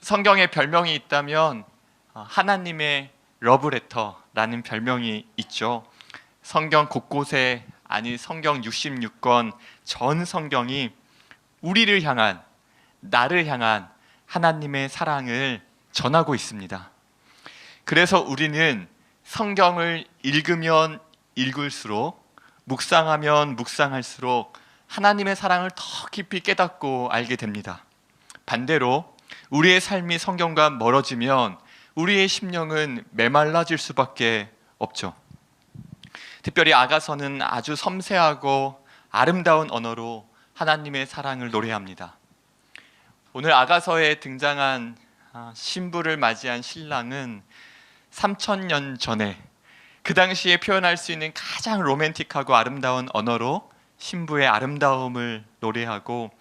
성경에 별명이 있다면 하나님의 러브레터라는 별명이 있죠. 성경 곳곳에, 아니 성경 66권 전 성경이 우리를 향한, 나를 향한 하나님의 사랑을 전하고 있습니다. 그래서 우리는 성경을 읽으면 읽을수록, 묵상하면 묵상할수록 하나님의 사랑을 더 깊이 깨닫고 알게 됩니다. 반대로 우리의 삶이 성경과 멀어지면 우리의 심령은 메말라질 수밖에 없죠. 특별히 아가서는 아주 섬세하고 아름다운 언어로 하나님의 사랑을 노래합니다. 오늘 아가서에 등장한 신부를 맞이한 신랑은 3000년 전에 그 당시에 표현할 수 있는 가장 로맨틱하고 아름다운 언어로 신부의 아름다움을 노래하고,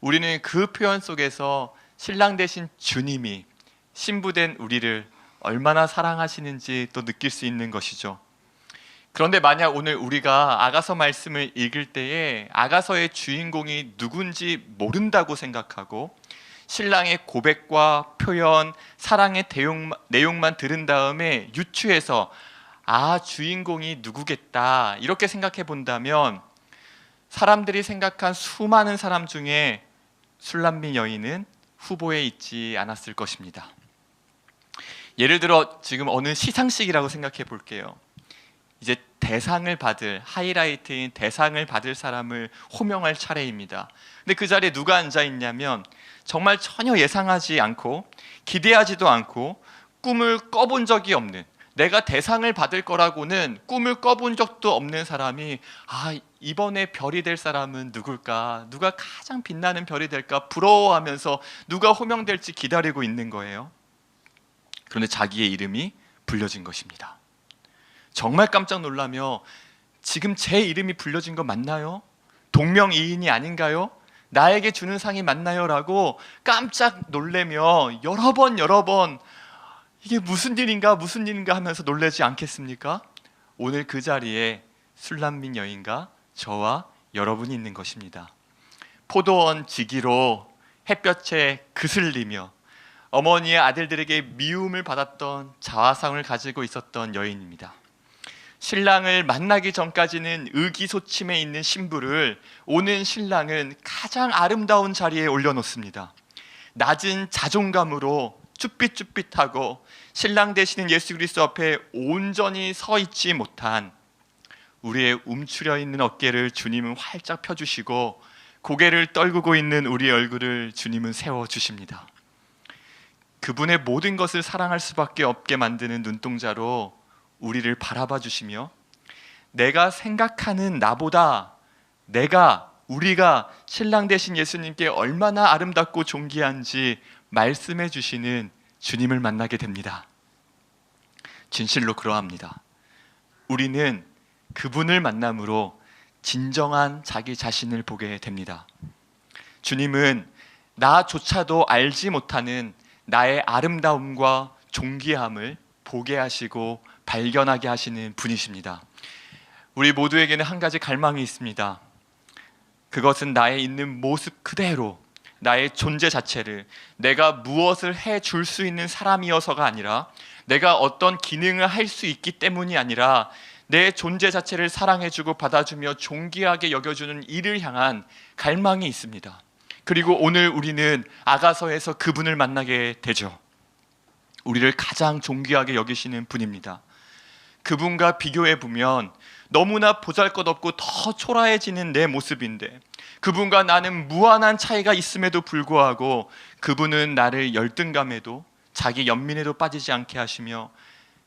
우리는 그 표현 속에서 신랑 되신 주님이 신부된 우리를 얼마나 사랑하시는지 또 느낄 수 있는 것이죠. 그런데 만약 오늘 우리가 아가서 말씀을 읽을 때에 아가서의 주인공이 누군지 모른다고 생각하고 신랑의 고백과 표현, 사랑의 내용만 들은 다음에 유추해서 주인공이 누구겠다 이렇게 생각해 본다면, 사람들이 생각한 수많은 사람 중에 술람미 여인은 후보에 있지 않았을 것입니다. 예를 들어 지금 어느 시상식이라고 생각해 볼게요. 이제 대상을 받을, 하이라이트인 대상을 받을 사람을 호명할 차례입니다. 근데 그 자리에 누가 앉아 있냐면 정말 전혀 예상하지 않고 기대하지도 않고 꿈을 꿔본 적이 없는, 내가 대상을 받을 거라고는 꿈을 꿔본 적도 없는 사람이 이번에 별이 될 사람은 누굴까? 누가 가장 빛나는 별이 될까? 부러워하면서 누가 호명될지 기다리고 있는 거예요. 그런데 자기의 이름이 불려진 것입니다. 정말 깜짝 놀라며 지금 제 이름이 불려진 거 맞나요? 동명이인이 아닌가요? 나에게 주는 상이 맞나요? 라고 깜짝 놀래며 여러 번 이게 무슨 일인가 하면서 놀라지 않겠습니까? 오늘 그 자리에 술람민 여인과 저와 여러분이 있는 것입니다. 포도원 지기로 햇볕에 그슬리며 어머니의 아들들에게 미움을 받았던 자화상을 가지고 있었던 여인입니다. 신랑을 만나기 전까지는 의기소침해 있는 신부를 오는 신랑은 가장 아름다운 자리에 올려놓습니다. 낮은 자존감으로 쭈삣쭈삣하고 신랑 되시는 예수 그리스도 앞에 온전히 서 있지 못한 우리의 움츠려 있는 어깨를 주님은 활짝 펴주시고, 고개를 떨구고 있는 우리의 얼굴을 주님은 세워주십니다. 그분의 모든 것을 사랑할 수밖에 없게 만드는 눈동자로 우리를 바라봐 주시며, 내가 생각하는 나보다 우리가 신랑 되신 예수님께 얼마나 아름답고 존귀한지 말씀해 주시는 주님을 만나게 됩니다. 진실로 그러합니다. 우리는 그분을 만남으로 진정한 자기 자신을 보게 됩니다. 주님은 나조차도 알지 못하는 나의 아름다움과 존귀함을 보게 하시고 발견하게 하시는 분이십니다. 우리 모두에게는 한 가지 갈망이 있습니다. 그것은 나의 있는 모습 그대로, 나의 존재 자체를, 내가 무엇을 해줄 수 있는 사람이어서가 아니라, 내가 어떤 기능을 할 수 있기 때문이 아니라 내 존재 자체를 사랑해주고 받아주며 존귀하게 여겨주는 이를 향한 갈망이 있습니다. 그리고 오늘 우리는 아가서에서 그분을 만나게 되죠. 우리를 가장 존귀하게 여기시는 분입니다. 그분과 비교해 보면 너무나 보잘것없고 더 초라해지는 내 모습인데, 그분과 나는 무한한 차이가 있음에도 불구하고 그분은 나를 열등감에도 자기 연민에도 빠지지 않게 하시며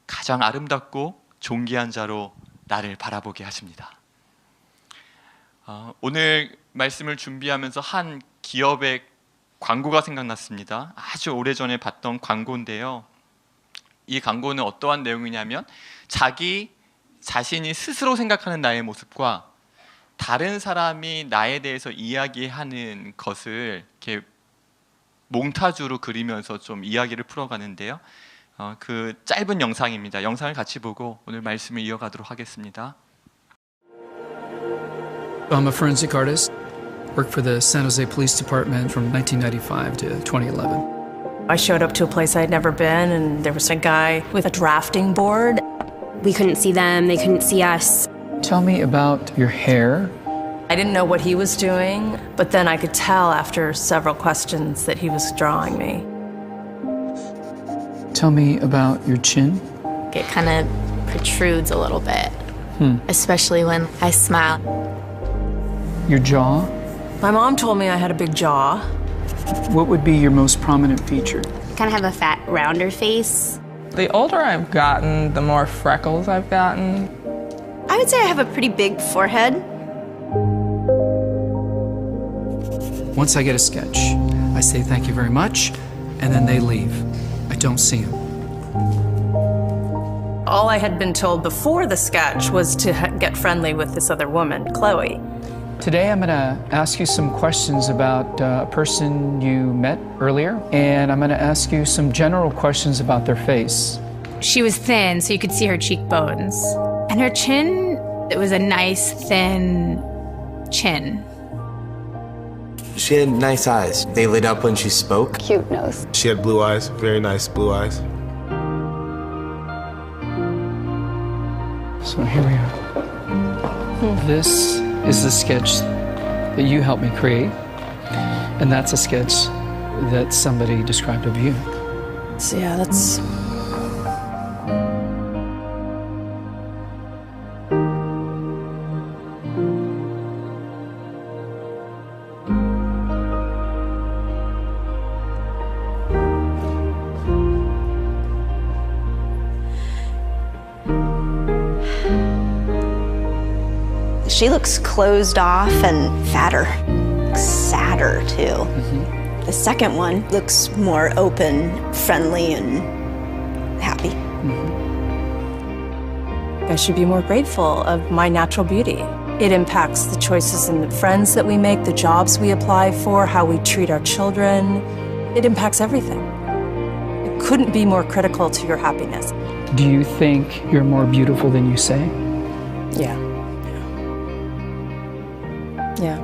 가장 아름답고 존귀한 자로 나를 바라보게 하십니다. 오늘 말씀을 준비하면서 한 기업의 광고가 생각났습니다. 아주 오래전에 봤던 광고인데요. 이 광고는 어떠한 내용이냐면, 자기 자신이 스스로 생각하는 나의 모습과 다른 사람이 나에 대해서 이야기하는 것을 이렇게 몽타주로 그리면서 좀 이야기를 풀어가는데요. 그 짧은 영상입니다. 영상을 같이 보고 오늘 말씀을 이어가도록 하겠습니다. I'm a forensic artist. Worked for the San Jose Police Department from 1995 to 2011. I showed up to a place I'd never been, and there was a guy with a drafting board. We couldn't see them, they couldn't see us. Tell me about your hair. I didn't know what he was doing, but then I could tell after several questions that he was drawing me. Tell me about your chin. It kind of protrudes a little bit, especially when I smile. Your jaw. My mom told me I had a big jaw. What would be your most prominent feature? I kind of have a fat, rounder face. The older I've gotten, the more freckles I've gotten. I would say I have a pretty big forehead. Once I get a sketch, I say thank you very much, and then they leave. I don't see them. All I had been told before the sketch was to get friendly with this other woman, Chloe. Today I'm going to ask you some questions about a person you met earlier, and I'm going to ask you some general questions about their face. She was thin, so you could see her cheekbones. And her chin, it was a nice, thin chin. She had nice eyes. They lit up when she spoke. Cute nose. She had blue eyes, very nice blue eyes. So here we are. This is the sketch that you helped me create, and that's a sketch that somebody described of you. So yeah, that's... She looks closed off and fatter, sadder too. The second one looks more open, friendly, and happy. I should be more grateful of my natural beauty. It impacts the choices and the friends that we make, the jobs we apply for, how we treat our children. It impacts everything. It couldn't be more critical to your happiness. Do you think you're more beautiful than you say? Yeah. Yeah.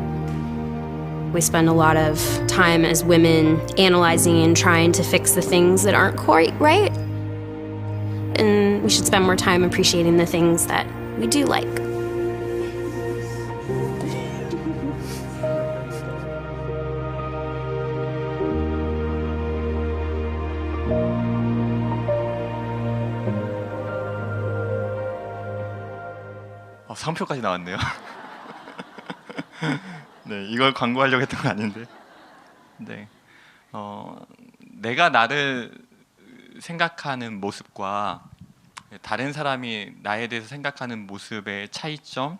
We spend a lot of time as women analyzing and trying to fix the things that aren't quite right. And we should spend more time appreciating the things that we do like. 상표까지 나왔네요. 네, 이걸 광고하려고 했던 건 아닌데. 네, 내가 나를 생각하는 모습과 다른 사람이 나에 대해서 생각하는 모습의 차이점,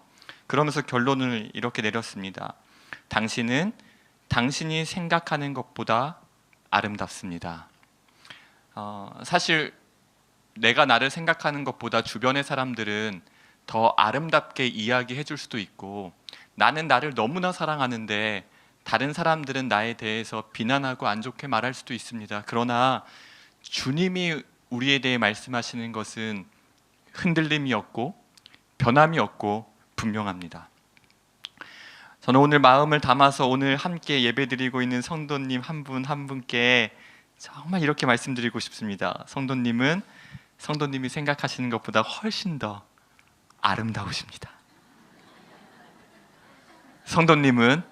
그러면서 결론을 이렇게 내렸습니다. 당신은 당신이 생각하는 것보다 아름답습니다. 사실 내가 나를 생각하는 것보다 주변의 사람들은 더 아름답게 이야기해 줄 수도 있고, 나는 나를 너무나 사랑하는데 다른 사람들은 나에 대해서 비난하고 안 좋게 말할 수도 있습니다. 그러나 주님이 우리에 대해 말씀하시는 것은 흔들림이 없고 변함이 없고 분명합니다. 저는 오늘 마음을 담아서 오늘 함께 예배드리고 있는 성도님 한 분 한 분께 정말 이렇게 말씀드리고 싶습니다. 성도님이 생각하시는 것보다 훨씬 더 아름다우십니다. 성도님은,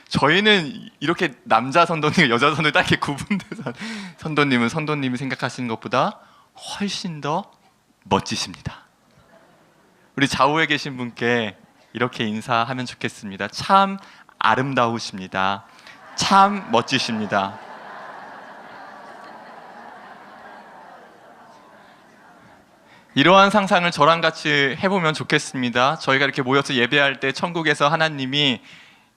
저희는 이렇게 남자 성도님, 여자 성도님 딱 이렇게 구분돼서, 성도님은 성도님이 생각하시는 것보다 훨씬 더 멋지십니다. 우리 좌우에 계신 분께 이렇게 인사하면 좋겠습니다. 참 아름다우십니다. 참 멋지십니다. 이러한 상상을 저랑 같이 해보면 좋겠습니다. 저희가 이렇게 모여서 예배할 때 천국에서 하나님이,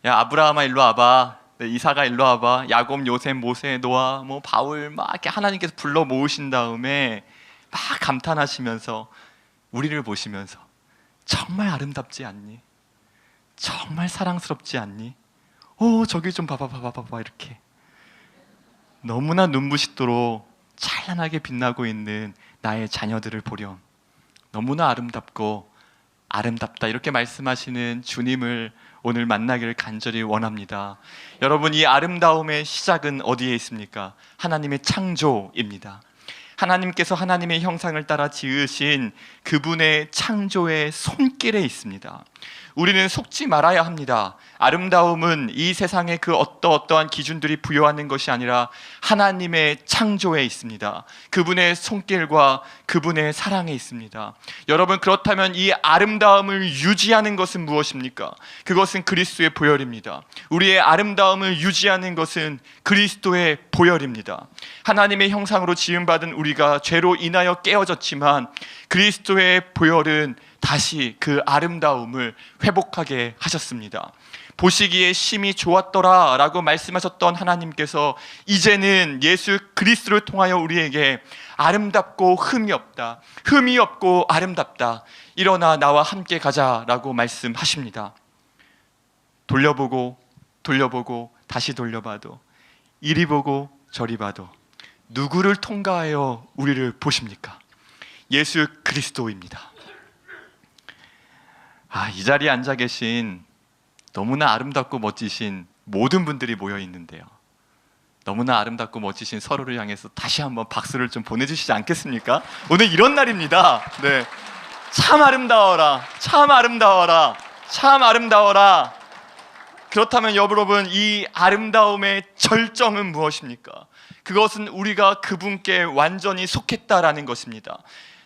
야 아브라함아 일로 와봐, 이사가 일로 와봐, 야곱, 요셉, 모세, 노아, 뭐 바울 막 이렇게 하나님께서 불러 모으신 다음에 막 감탄하시면서 우리를 보시면서 정말 아름답지 않니? 정말 사랑스럽지 않니? 저기 좀 봐봐 이렇게 너무나 눈부시도록 찬란하게 빛나고 있는 나의 자녀들을 보렴. 너무나 아름답고 아름답다 이렇게 말씀하시는 주님을 오늘 만나기를 간절히 원합니다. 여러분, 이 아름다움의 시작은 어디에 있습니까? 하나님의 창조입니다. 하나님께서 하나님의 형상을 따라 지으신 그분의 창조의 손길에 있습니다. 우리는 속지 말아야 합니다. 아름다움은 이 세상의 그 어떠한 기준들이 부여하는 것이 아니라 하나님의 창조에 있습니다. 그분의 손길과 그분의 사랑에 있습니다. 여러분, 그렇다면 이 아름다움을 유지하는 것은 무엇입니까? 그것은 그리스도의 보혈입니다. 우리의 아름다움을 유지하는 것은 그리스도의 보혈입니다. 하나님의 형상으로 지음받은 우리가 죄로 인하여 깨어졌지만 그리스도의 보혈은 다시 그 아름다움을 회복하게 하셨습니다. 보시기에 심히 좋았더라 라고 말씀하셨던 하나님께서 이제는 예수 그리스도를 통하여 우리에게 아름답고 흠이 없다, 흠이 없고 아름답다, 일어나 나와 함께 가자라고 말씀하십니다. 돌려보고 돌려보고 다시 돌려봐도 이리 보고 저리 봐도 누구를 통과하여 우리를 보십니까? 예수 그리스도입니다. 이 자리에 앉아 계신 너무나 아름답고 멋지신 모든 분들이 모여 있는데요, 너무나 아름답고 멋지신 서로를 향해서 다시 한번 박수를 좀 보내주시지 않겠습니까? 오늘 이런 날입니다. 네, 참 아름다워라, 참 아름다워라, 참 아름다워라. 그렇다면 여러분, 이 아름다움의 절정은 무엇입니까? 그것은 우리가 그분께 완전히 속했다라는 것입니다.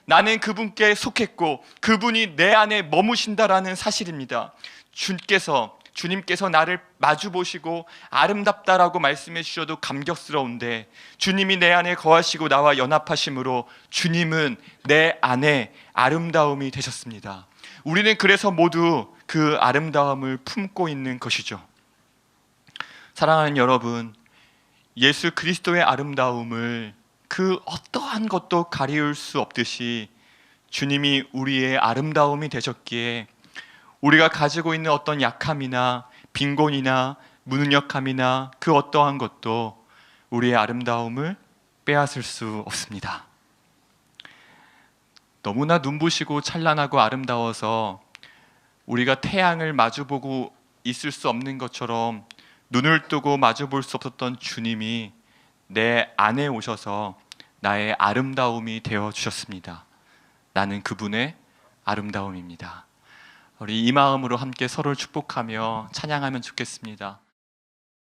나는 그분께 속했고 그분이 내 안에 머무신다라는 사실입니다. 주님께서 나를 마주보시고 아름답다라고 말씀해 주셔도 감격스러운데 주님이 내 안에 거하시고 나와 연합하심으로 주님은 내 안에 아름다움이 되셨습니다. 우리는 그래서 모두 그 아름다움을 품고 있는 것이죠. 사랑하는 여러분, 예수 그리스도의 아름다움을 그 어떠한 것도 가리울 수 없듯이 주님이 우리의 아름다움이 되셨기에 우리가 가지고 있는 어떤 약함이나 빈곤이나 무능력함이나 그 어떠한 것도 우리의 아름다움을 빼앗을 수 없습니다. 너무나 눈부시고 찬란하고 아름다워서 우리가 태양을 마주보고 있을 수 없는 것처럼 눈을 뜨고 마주볼 수 없었던 주님이 내 안에 오셔서 나의 아름다움이 되어 주셨습니다. 나는 그분의 아름다움입니다. 우리 이 마음으로 함께 서로를 축복하며 찬양하면 좋겠습니다.